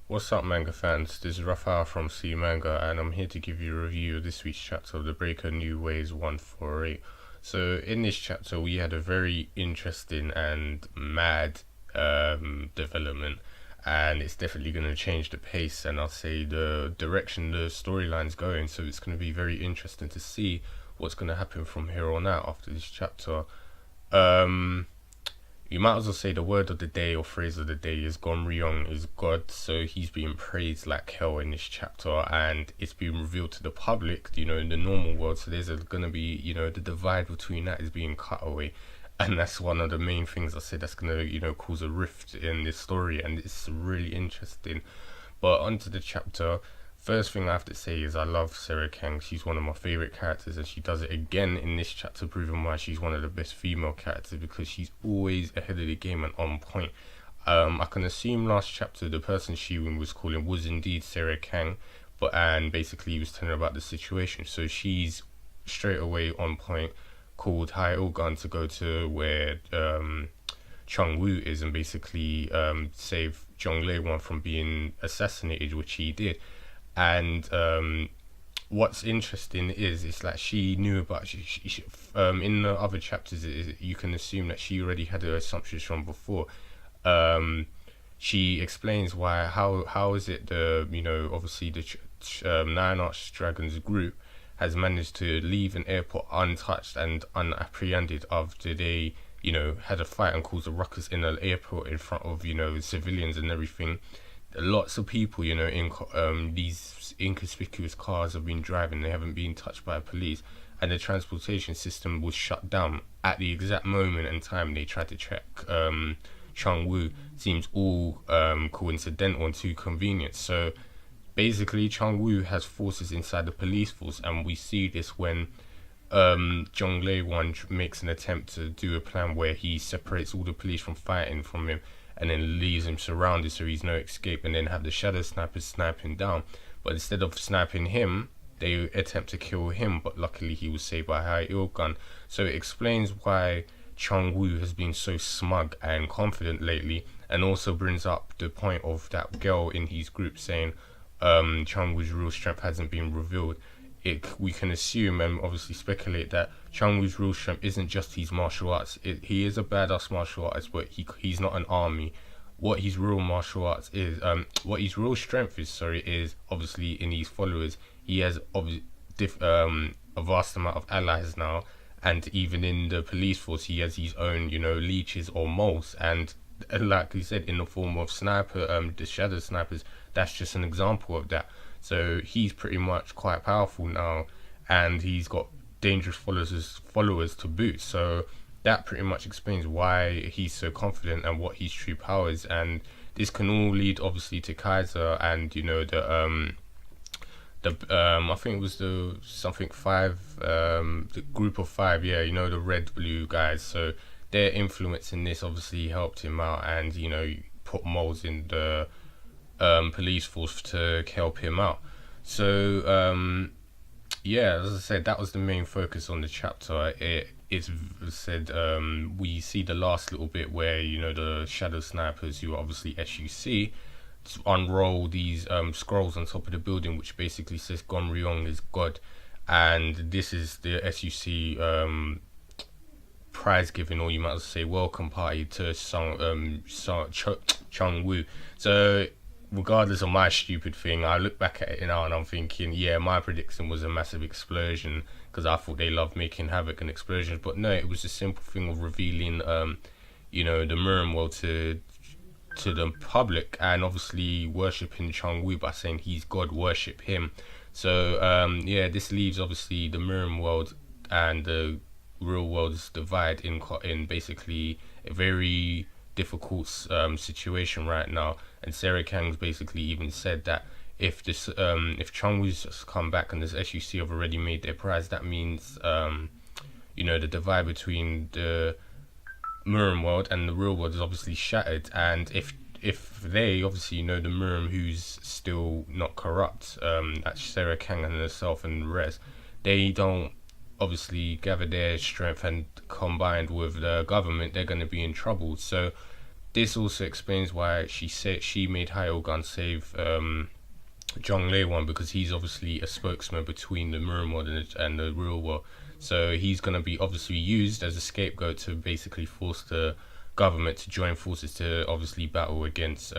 What's up, manga fans? This is Rafael from C Manga, and I'm here to give you a review of this week's chapter of the Breaker New Ways 148. So, in this chapter, we had a very interesting and mad development, and it's definitely going to change the pace and I'll say the direction the storyline's going. So, it's going to be very interesting to see what's going to happen from here on out after this chapter. You might as well say the word of the day or phrase of the day is Goomoonryong is God. So he's being praised like hell in this chapter, and it's being revealed to the public, in the normal world. So there's going to be, the divide between that is being cut away. And that's one of the main things I said that's going to, cause a rift in this story. And it's really interesting. But onto the chapter. First thing I have to say is I love Sarah Kang. She's one of my favorite characters, and she does it again in this chapter, proving why she's one of the best female characters, because she's always ahead of the game and on point. I can assume last chapter the person Shi-Woon was calling was indeed Sarah Kang, and basically he was telling her about the situation. So she's straight away on point, called High Ilgun to go to where Chun-Woo is and basically save Jong-Il from being assassinated, which he did. And what's interesting is it's like she knew about in the other chapters you can assume that she already had her assumptions from before. She explains why how is it the obviously the Nine Arch Dragons group has managed to leave an airport untouched and unapprehended after they had a fight and caused a ruckus in an airport in front of civilians and everything. Lots of people, in these inconspicuous cars have been driving. They haven't been touched by police, and the transportation system was shut down at the exact moment and time they tried to track Chun-Woo. Seems all coincidental and too convenient. So basically, Chun-Woo has forces inside the police force, and we see this when Jong-Il makes an attempt to do a plan where he separates all the police from fighting from him, and then leaves him surrounded so he's no escape, and then have the shadow snipers snipe him down. But instead of sniping him, they attempt to kill him, but luckily he was saved by High Ilgun. So it explains why Chun-Woo has been so smug and confident lately, and also brings up the point of that girl in his group saying Chun-Woo's real strength hasn't been revealed. We can assume and obviously speculate that Chun-Woo's real strength isn't just his martial arts. He is a badass martial artist, but he's not an army. What his real martial arts is, what his real strength is, is obviously in his followers. He has a vast amount of allies now, and even in the police force, he has his own, leeches or moles, and like he said, in the form of the shadow snipers. That's just an example of that. So he's pretty much quite powerful now, and he's got dangerous followers to boot. So that pretty much explains why he's so confident and what his true power is. And this can all lead obviously to Kaiser and the I think it was the group of five, the red blue guys. So their influence in this obviously helped him out, and put moles in the police force to help him out. So as I said, that was the main focus on the chapter. It's said we see the last little bit where the shadow snipers, who are obviously S.U.C, unroll these scrolls on top of the building, which basically says Goomoonryong is God, and this is the S.U.C prize giving, or you might as well say welcome party to Chun-Woo. So regardless of my stupid thing, I look back at it now and I'm thinking, my prediction was a massive explosion, because I thought they loved making havoc and explosions. But no, it was a simple thing of revealing the Mirror world to the public, and obviously worshipping Chun-Woo by saying he's God, worship him. So this leaves obviously the Mirror world and the real world's divide in basically a very difficult situation right now. And Sarah Kang's basically even said that if Chun-Woo's come back and this S.U.C have already made their prize, that means the divide between the Mirror world and the real world is obviously shattered. And if they obviously the Mirror who's still not corrupt, that's Sarah Kang and herself and the rest, they don't obviously gather their strength and combined with the government, they're going to be in trouble. So this also explains why she made Hyogun save Jong-Il because he's obviously a spokesman between the mirror world and the real world. So he's going to be obviously used as a scapegoat to basically force the government to join forces to obviously battle against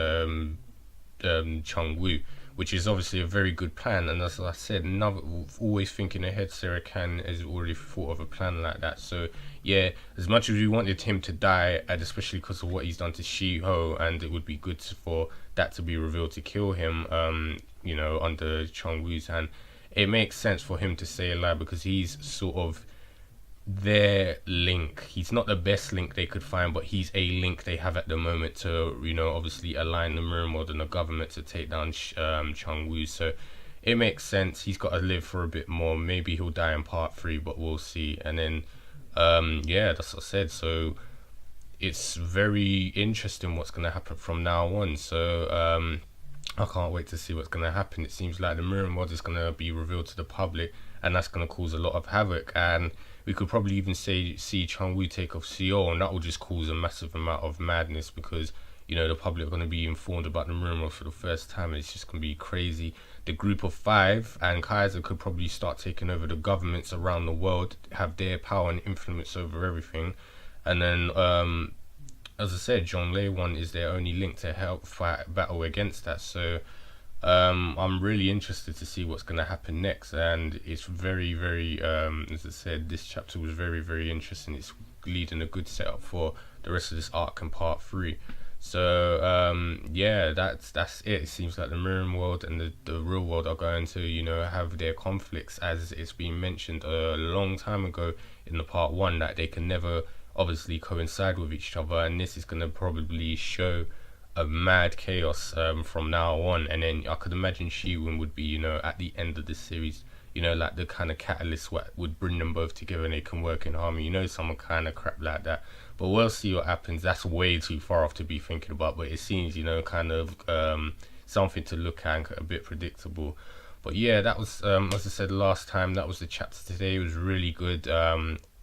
Chun-Woo, which is obviously a very good plan. And as I said, always thinking ahead, Sarah Khan has already thought of a plan like that. So yeah, as much as we wanted him to die, and especially because of what he's done to Shi-Ho, and it would be good for that to be revealed to kill him, you know, under Chun-Woo's hand, it makes sense for him to stay alive because he's sort of their link. He's not the best link they could find, but he's a link they have at the moment to, you know, obviously align the mirror world and the government to take down Chun-Woo. So it makes sense. He's got to live for a bit more. Maybe he'll die in part 3, but we'll see. And then yeah, that's what I said. So it's very interesting what's going to happen from now on. So I can't wait to see what's going to happen. It seems like the mirror world is going to be revealed to the public, and that's going to cause a lot of havoc. And we could probably even see Chun-Woo take off CO, and that will just cause a massive amount of madness because, you know, the public are going to be informed about the mirror world for the first time, and it's just going to be crazy. The group of 5 and Kaiser could probably start taking over the governments around the world, have their power and influence over everything. And then as I said, Jong-Il one is their only link to help battle against that. So I'm really interested to see what's going to happen next, and it's very, very as I said, this chapter was very, very interesting. It's leading a good setup for the rest of this arc in part 3. So yeah, that's it. It seems like the mirror world and the real world are going to, you know, have their conflicts, as it's been mentioned a long time ago in the part 1, that they can never obviously coincide with each other, and this is going to probably show a mad chaos from now on. And then I could imagine Shi-Woon would be, you know, at the end of the series, you know, like the kind of catalyst what would bring them both together and they can work in harmony, you know, some kind of crap like that. But we'll see what happens. That's way too far off to be thinking about, but it seems, you know, kind of something to look at, a bit predictable. But yeah, that was as I said last time, that was the chapter today. It was really good.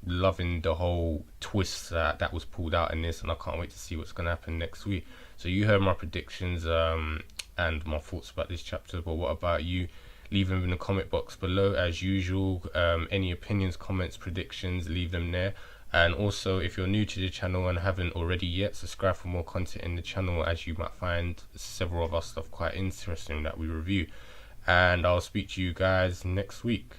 Loving the whole twist that was pulled out in this, and I can't wait to see what's going to happen next week. So you heard my predictions and my thoughts about this chapter, but what about you? Leave them in the comment box below as usual. Any opinions, comments, predictions, leave them there. And also, if you're new to the channel and haven't already yet, subscribe for more content in the channel, as you might find several of our stuff quite interesting that we review. And I'll speak to you guys next week.